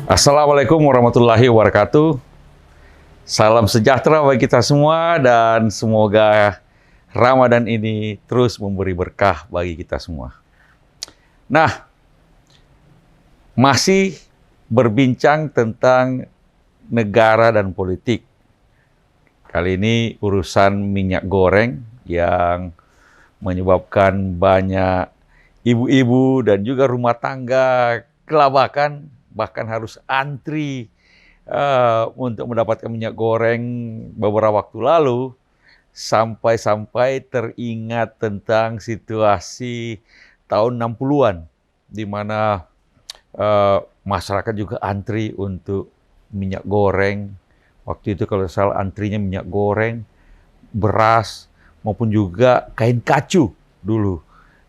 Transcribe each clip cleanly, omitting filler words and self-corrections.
Assalamualaikum warahmatullahi wabarakatuh. Salam sejahtera bagi kita semua dan semoga Ramadan ini terus memberi berkah bagi kita semua. Nah, masih berbincang tentang negara dan politik. Kali ini urusan minyak goreng yang menyebabkan banyak ibu-ibu dan juga rumah tangga kelabakan, bahkan harus antri untuk mendapatkan minyak goreng beberapa waktu lalu, sampai-sampai teringat tentang situasi tahun 60-an, di mana masyarakat juga antri untuk minyak goreng. Waktu itu kalau salah antrinya minyak goreng, beras, maupun juga kain kacu dulu.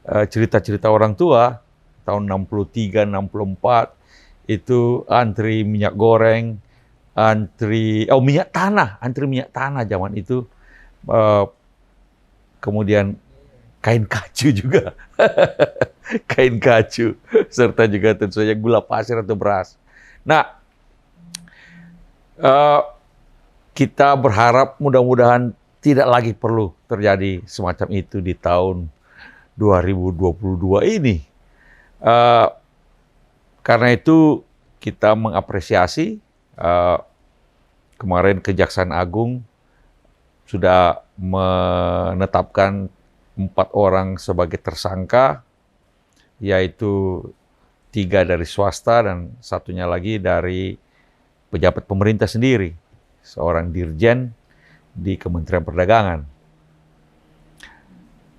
Cerita-cerita orang tua, tahun 63, 64, itu antri minyak goreng, antri minyak tanah zaman itu, kemudian kain kacu juga, kain kacu, serta juga tentu saja gula pasir atau beras. Nah, kita berharap mudah-mudahan tidak lagi perlu terjadi semacam itu di tahun 2022 ini. Karena itu kita mengapresiasi kemarin Kejaksaan Agung sudah menetapkan 4 orang sebagai tersangka, yaitu 3 dari swasta dan satunya lagi dari pejabat pemerintah sendiri, seorang dirjen di Kementerian Perdagangan.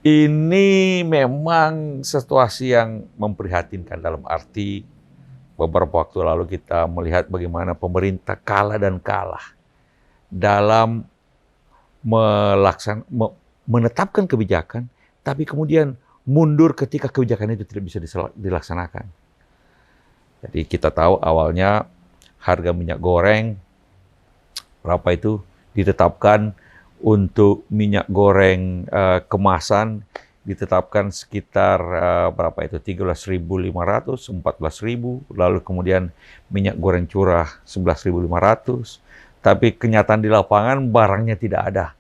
Ini memang situasi yang memprihatinkan dalam arti beberapa waktu lalu kita melihat bagaimana pemerintah kalah dalam menetapkan kebijakan, tapi kemudian mundur ketika kebijakan itu tidak bisa dilaksanakan. Jadi kita tahu awalnya harga minyak goreng berapa itu ditetapkan untuk minyak goreng kemasan ditetapkan sekitar berapa itu 13.500, 14.000, lalu kemudian minyak goreng curah 11.500, tapi kenyataan di lapangan barangnya tidak ada.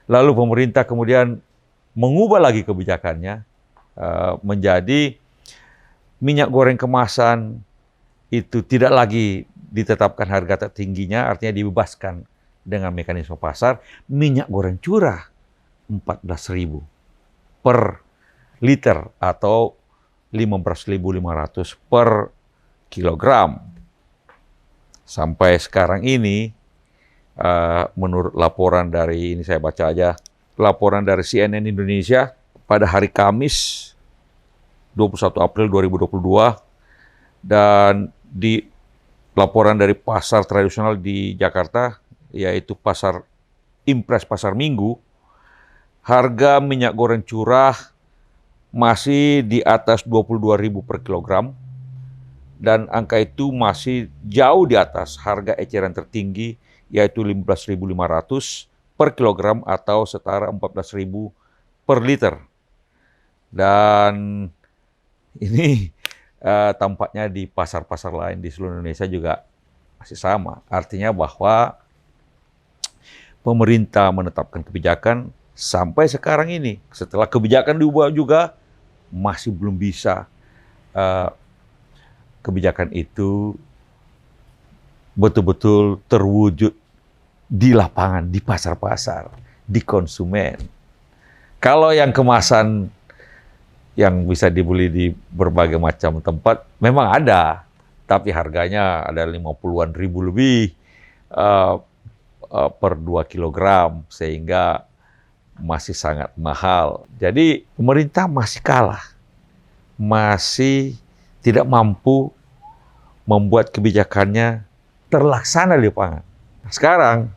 Lalu pemerintah kemudian mengubah lagi kebijakannya menjadi minyak goreng kemasan itu tidak lagi ditetapkan harga tertingginya, artinya dibebaskan dengan mekanisme pasar. Minyak goreng curah 14.000 per liter atau 15.500 per kilogram. Sampai sekarang ini, menurut laporan dari, ini saya baca aja, laporan dari CNN Indonesia pada hari Kamis 21 April 2022, dan di laporan dari pasar tradisional di Jakarta, yaitu pasar Impres Pasar Minggu, harga minyak goreng curah masih di atas 22.000 per kilogram, dan angka itu masih jauh di atas harga eceran tertinggi, yaitu 15.500 per kilogram atau setara 14.000 per liter. Dan ini tampaknya di pasar-pasar lain di seluruh Indonesia juga masih sama. Artinya bahwa pemerintah menetapkan kebijakan sampai sekarang ini, setelah kebijakan diubah juga, masih belum bisa kebijakan itu betul-betul terwujud di lapangan, di pasar-pasar, di konsumen. Kalau yang kemasan yang bisa dibeli di berbagai macam tempat memang ada, tapi harganya ada 50-an ribu lebih per 2 kilogram, sehingga masih sangat mahal. Jadi pemerintah masih kalah, masih tidak mampu membuat kebijakannya terlaksana di lapangan. Sekarang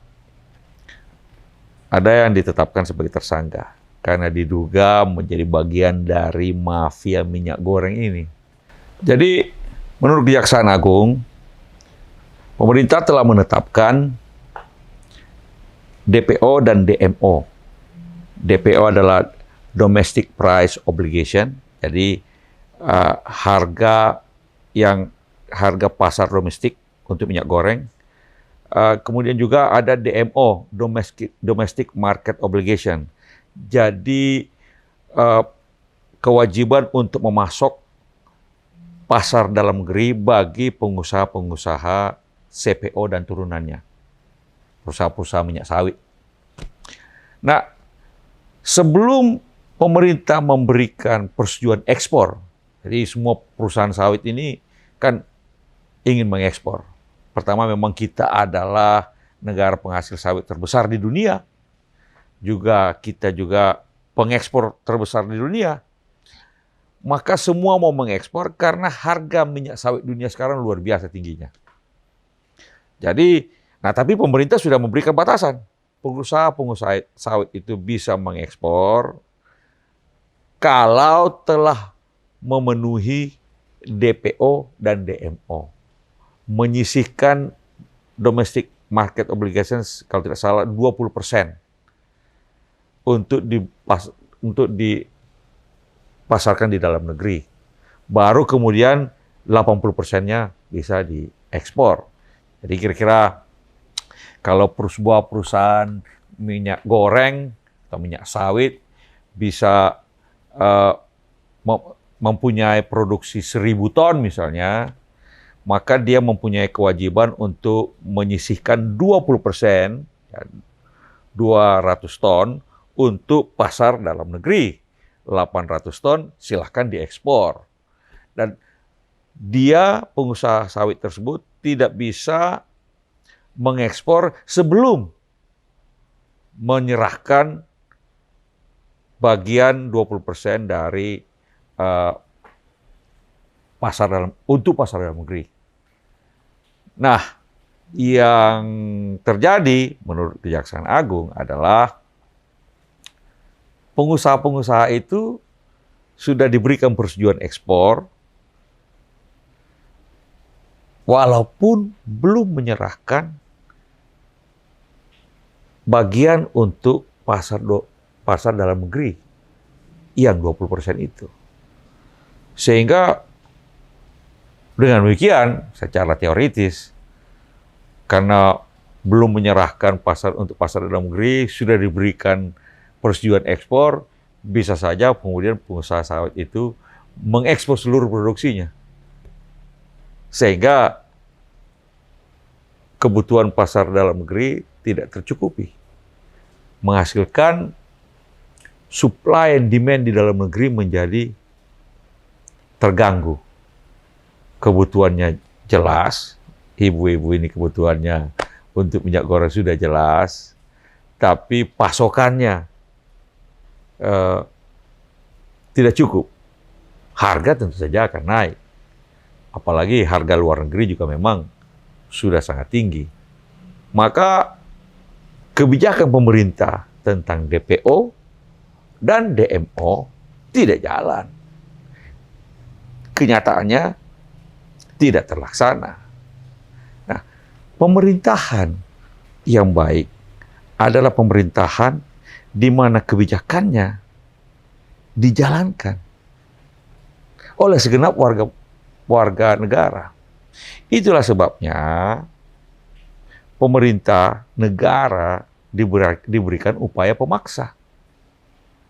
ada yang ditetapkan sebagai tersangka karena diduga menjadi bagian dari mafia minyak goreng ini. Jadi menurut Kejaksaan Agung, pemerintah telah menetapkan DPO dan DMO. DPO adalah Domestic Price Obligation, jadi harga pasar domestik untuk minyak goreng. Kemudian juga ada DMO, Domestic Market Obligation. Jadi kewajiban untuk memasok pasar dalam negeri bagi pengusaha-pengusaha CPO dan turunannya, perusahaan-perusahaan minyak sawit. Nah, sebelum pemerintah memberikan persetujuan ekspor, jadi semua perusahaan sawit ini kan ingin mengekspor. Pertama, memang kita adalah negara penghasil sawit terbesar di dunia. Kita juga pengekspor terbesar di dunia. Maka semua mau mengekspor karena harga minyak sawit dunia sekarang luar biasa tingginya. Jadi, tapi pemerintah sudah memberikan batasan. Pengusaha-pengusaha sawit itu bisa mengekspor kalau telah memenuhi DPO dan DMO. Menyisihkan domestic market obligations, kalau tidak salah 20% untuk dipasarkan di dalam negeri. Baru kemudian 80%-nya bisa diekspor. Jadi kira-kira kalau sebuah perusahaan minyak goreng atau minyak sawit bisa mempunyai produksi 1.000 ton misalnya, maka dia mempunyai kewajiban untuk menyisihkan 20%, 200 ton, untuk pasar dalam negeri. 800 ton silahkan diekspor. Dan dia, pengusaha sawit tersebut, tidak bisa mengekspor sebelum menyerahkan bagian 20% dari untuk pasar dalam negeri. Nah, yang terjadi menurut Kejaksaan Agung adalah pengusaha-pengusaha itu sudah diberikan persetujuan ekspor walaupun belum menyerahkan bagian untuk pasar dalam negeri yang 20% itu. Sehingga dengan demikian, secara teoritis, karena belum menyerahkan untuk pasar dalam negeri, sudah diberikan persetujuan ekspor, bisa saja kemudian pengusaha sawit itu mengekspor seluruh produksinya. Sehingga kebutuhan pasar dalam negeri tidak tercukupi. Menghasilkan supply and demand di dalam negeri menjadi terganggu. Kebutuhannya jelas, ibu-ibu ini kebutuhannya untuk minyak goreng sudah jelas, tapi pasokannya tidak cukup. Harga tentu saja akan naik. Apalagi harga luar negeri juga memang sudah sangat tinggi. Maka kebijakan pemerintah tentang DPO dan DMO tidak jalan. Kenyataannya tidak terlaksana. Nah, pemerintahan yang baik adalah pemerintahan di mana kebijakannya dijalankan oleh segenap warga negara. Itulah sebabnya pemerintah negara diberikan upaya pemaksa.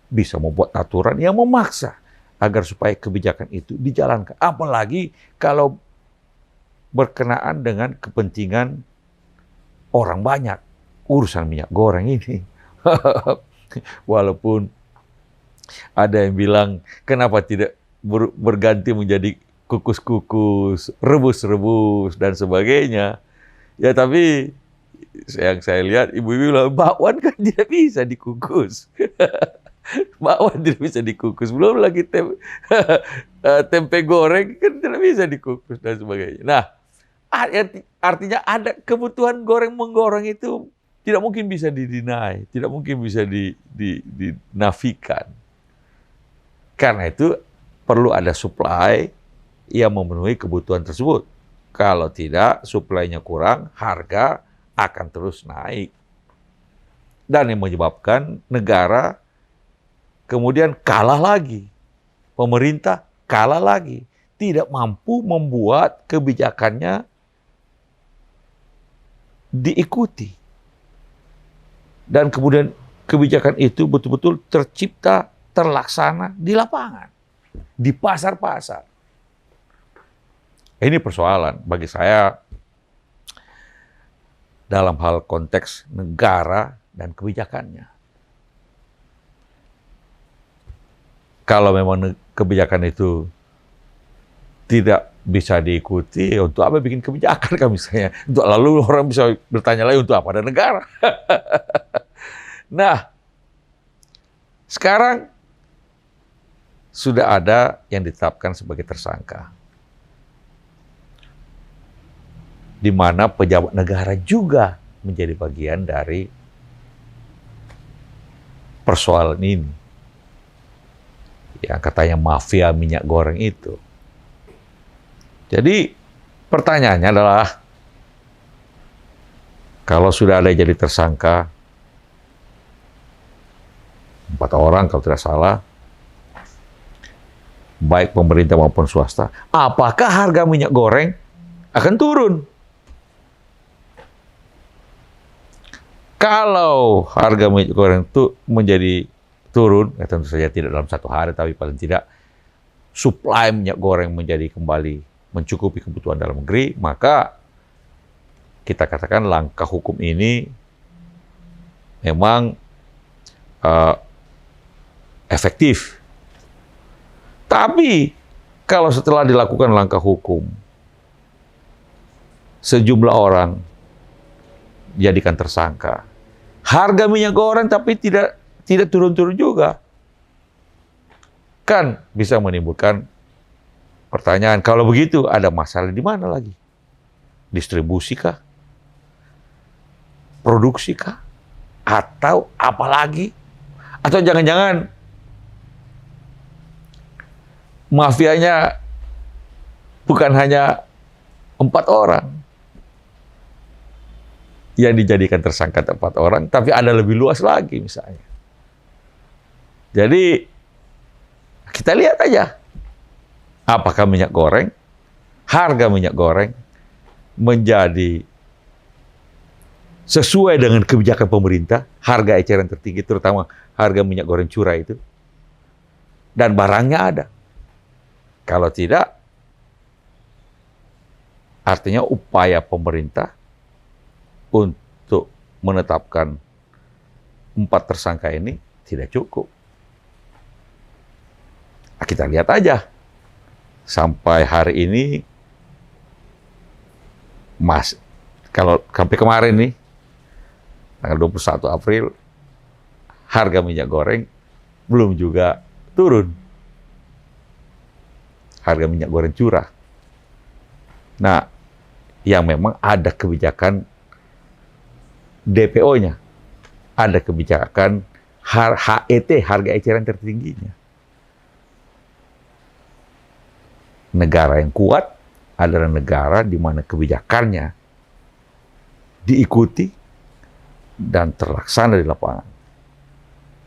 Bisa membuat aturan yang memaksa agar supaya kebijakan itu dijalankan. Apalagi kalau berkenaan dengan kepentingan orang banyak. Urusan minyak goreng ini. Walaupun ada yang bilang, kenapa tidak berganti menjadi kukus-kukus, rebus-rebus, dan sebagainya. Ya tapi, yang saya lihat, ibu-ibu bilang, bakwan kan tidak bisa dikukus. Bakwan tidak bisa dikukus. Belum lagi tempe goreng kan tidak bisa dikukus, dan sebagainya. Nah, artinya ada kebutuhan menggoreng itu tidak mungkin bisa didinai, tidak mungkin bisa dinafikan. Karena itu perlu ada supply yang memenuhi kebutuhan tersebut. Kalau tidak, supply-nya kurang, harga akan terus naik. Dan yang menyebabkan negara kemudian kalah lagi. Pemerintah kalah lagi. Tidak mampu membuat kebijakannya diikuti. Dan kemudian kebijakan itu betul-betul tercipta, terlaksana di lapangan, di pasar-pasar. Ini persoalan bagi saya dalam hal konteks negara dan kebijakannya. Kalau memang kebijakan itu tidak bisa diikuti, untuk apa bikin kebijakan kan misalnya? Untuk lalu orang bisa bertanya lagi untuk apa ada negara? Nah, sekarang sudah ada yang ditetapkan sebagai tersangka, di mana pejabat negara juga menjadi bagian dari persoalan ini. Yang katanya mafia minyak goreng itu. Jadi pertanyaannya adalah, kalau sudah ada jadi tersangka, 4 orang kalau tidak salah, baik pemerintah maupun swasta, apakah harga minyak goreng akan turun? Kalau harga minyak goreng itu menjadi turun, ya tentu saja tidak dalam 1 hari, tapi paling tidak suplai minyak goreng menjadi kembali mencukupi kebutuhan dalam negeri, maka kita katakan langkah hukum ini memang efektif. Tapi kalau setelah dilakukan langkah hukum, sejumlah orang dijadikan tersangka, harga minyak goreng tapi tidak turun-turun juga, kan bisa menimbulkan pertanyaan. Kalau begitu ada masalah di mana lagi? Distribusi kah? Produksi kah? Atau apa lagi? Atau jangan-jangan mafianya bukan hanya 4 orang yang dijadikan tersangka 4 orang, tapi ada lebih luas lagi misalnya. Jadi kita lihat aja, apakah minyak goreng, harga minyak goreng menjadi sesuai dengan kebijakan pemerintah, harga eceran tertinggi, terutama harga minyak goreng curah itu, dan barangnya ada. Kalau tidak, artinya upaya pemerintah untuk menetapkan 4 tersangka ini tidak cukup. Kita lihat aja, sampai hari ini, kalau sampai kemarin nih, tanggal 21 April, harga minyak goreng belum juga turun. Harga minyak goreng curah. Nah, yang memang ada kebijakan DPO-nya, ada kebijakan HET, harga eceran tertingginya. Negara yang kuat adalah negara di mana kebijakannya diikuti dan terlaksana di lapangan.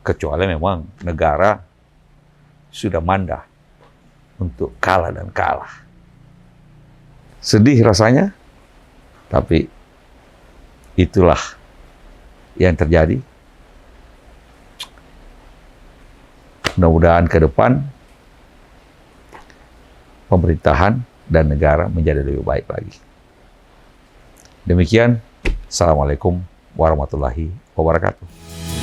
Kecuali memang negara sudah mandah untuk kalah dan kalah. Sedih rasanya, tapi itulah yang terjadi. Mudah-mudahan ke depan pemerintahan dan negara menjadi lebih baik lagi. Demikian, Assalamualaikum warahmatullahi wabarakatuh.